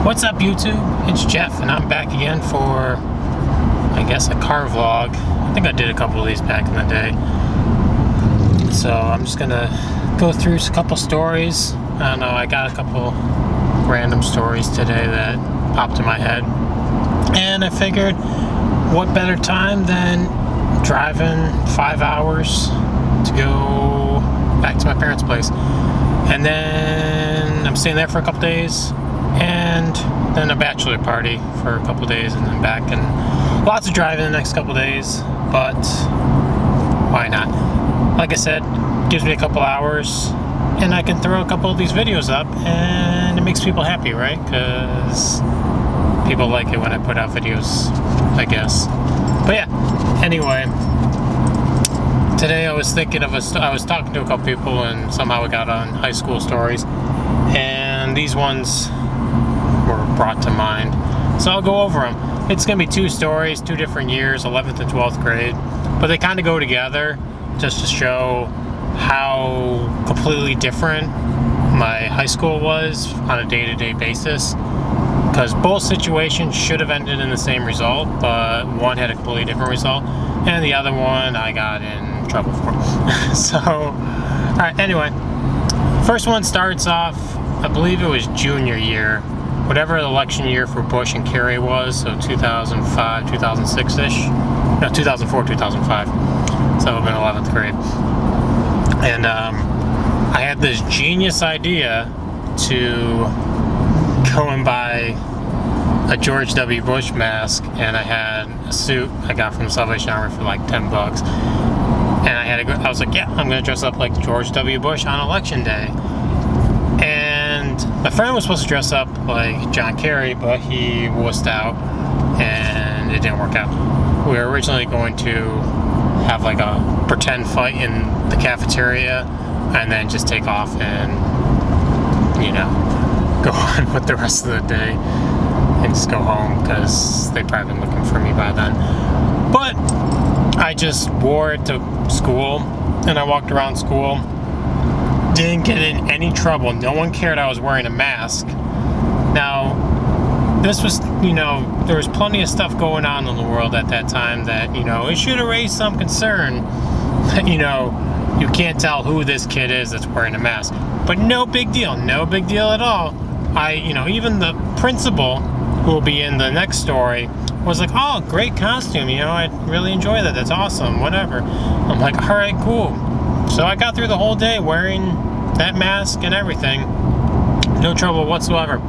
What's up, YouTube? It's Jeff, and I'm back again for, I guess, a car vlog. I think I did a couple of these back in the day. So I'm just gonna go through a couple stories. I don't know, I got a couple random stories today that popped in my head. And I figured, what better time than driving 5 hours to go back to my parents' place. And then I'm staying there for a couple days, and then a bachelor party for a couple days, and then back, and lots of driving the next couple days, but why not? Like I said, gives me a couple hours, and I can throw a couple of these videos up, and it makes people happy, right? Because people like it when I put out videos, I guess. But yeah, anyway, today I was thinking of I was talking to a couple people, and somehow we got on high school stories, and these ones were brought to mind. So I'll go over them. It's going to be two stories, 2 different years, 11th and 12th grade, but they kind of go together just to show how completely different my high school was on a day-to-day basis. Because both situations should have ended in the same result, but one had a completely different result, and the other one I got in trouble for. So, alright, anyway. First one starts off, I believe it was junior year, whatever the election year for Bush and Kerry was, so 2005, 2006-ish. No, 2004, 2005. So it would have been 11th grade. And I had this genius idea to go and buy a George W. Bush mask, and I had a suit I got from the Salvation Army for like $10. And I was like, yeah, I'm gonna dress up like George W. Bush on election day. And my friend was supposed to dress up like John Kerry, but he wussed out, and it didn't work out. We were originally going to have like a pretend fight in the cafeteria, and then just take off and, you know, go on with the rest of the day and just go home, because they'd probably been looking for me by then. But I just wore it to school, and I walked around school. Didn't get in any trouble. No one cared I was wearing a mask. Now, this was, you know, there was plenty of stuff going on in the world at that time that, you know, it should have raised some concern that, you know, you can't tell who this kid is that's wearing a mask. But no big deal. No big deal at all. You know, even the principal, who will be in the next story, was like, oh, great costume, you know, I really enjoy that, that's awesome, whatever. I'm like, all right, cool. So I got through the whole day wearing that mask and everything. No trouble whatsoever.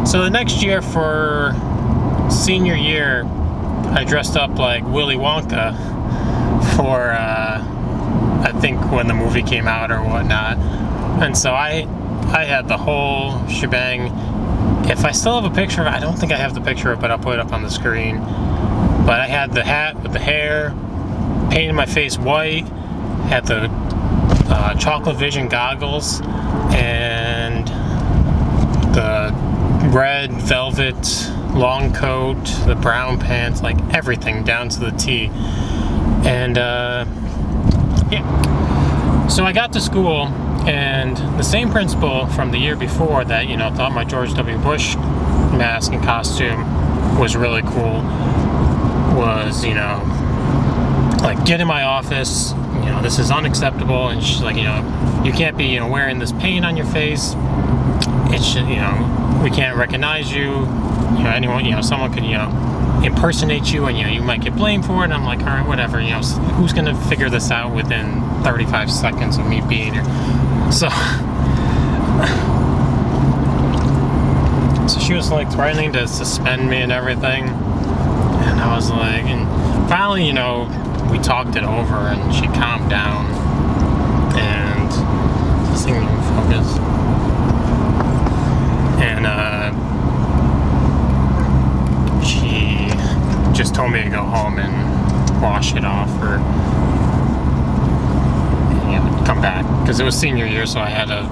So the next year, for senior year, I dressed up like Willy Wonka for, I think when the movie came out or whatnot. And so I had the whole shebang. If I still have a picture of it, I don't think I have the picture of it, but I'll put it up on the screen. But I had the hat with the hair, painted my face white, had the chocolate vision goggles, and the red velvet long coat, the brown pants, like everything down to the T. And yeah. So I got to school, and the same principal from the year before that, you know, thought my George W. Bush mask and costume was really cool, was, you know, like, get in my office, you know, this is unacceptable. And she's like, you know, you can't be, you know, wearing this paint on your face. It should, you know, we can't recognize you. You know, anyone, you know, someone could, you know, impersonate you, and, you know, you might get blamed for it. And I'm like, all right, whatever, you know, who's gonna figure this out within 35 seconds of me being here? So she was like threatening to suspend me and everything, and I was like, and finally, you know, we talked it over, and she calmed down, and this thing didn't focus, and she just told me to go home and wash it off, or, you know, come back, because it was senior year, so I had to,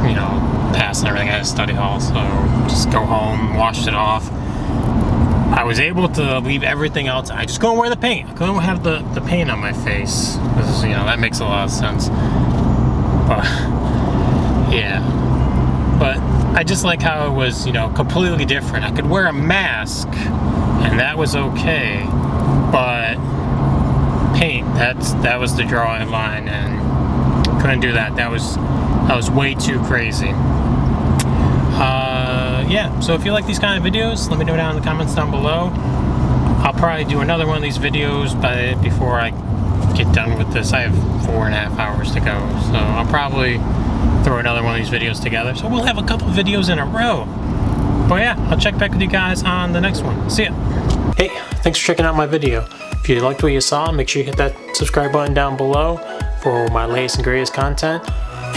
you know, pass and everything. I had to study hall, so just go home, wash it off. I was able to leave everything else. I just couldn't wear the paint. I couldn't have the paint on my face, because, you know, that makes a lot of sense. But yeah, but I just like how it was, you know, completely different. I could wear a mask, and that was okay, but paint, that was the drawing line, and couldn't do that. That was way too crazy. Yeah, so if you like these kind of videos, let me know down in the comments down below. I'll probably do another one of these videos before I get done with this. I have 4.5 hours to go, so I'll probably throw another one of these videos together. So we'll have a couple videos in a row. But yeah, I'll check back with you guys on the next one. See ya. Hey, thanks for checking out my video. If you liked what you saw, make sure you hit that subscribe button down below for my latest and greatest content.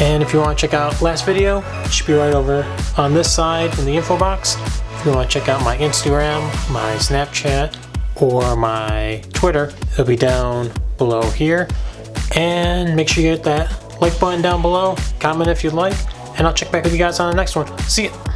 And if you want to check out last video, it should be right over on this side in the info box. If you want to check out my Instagram, my Snapchat, or my Twitter, it'll be down below here. And make sure you hit that like button down below, comment if you'd like, and I'll check back with you guys on the next one. See ya!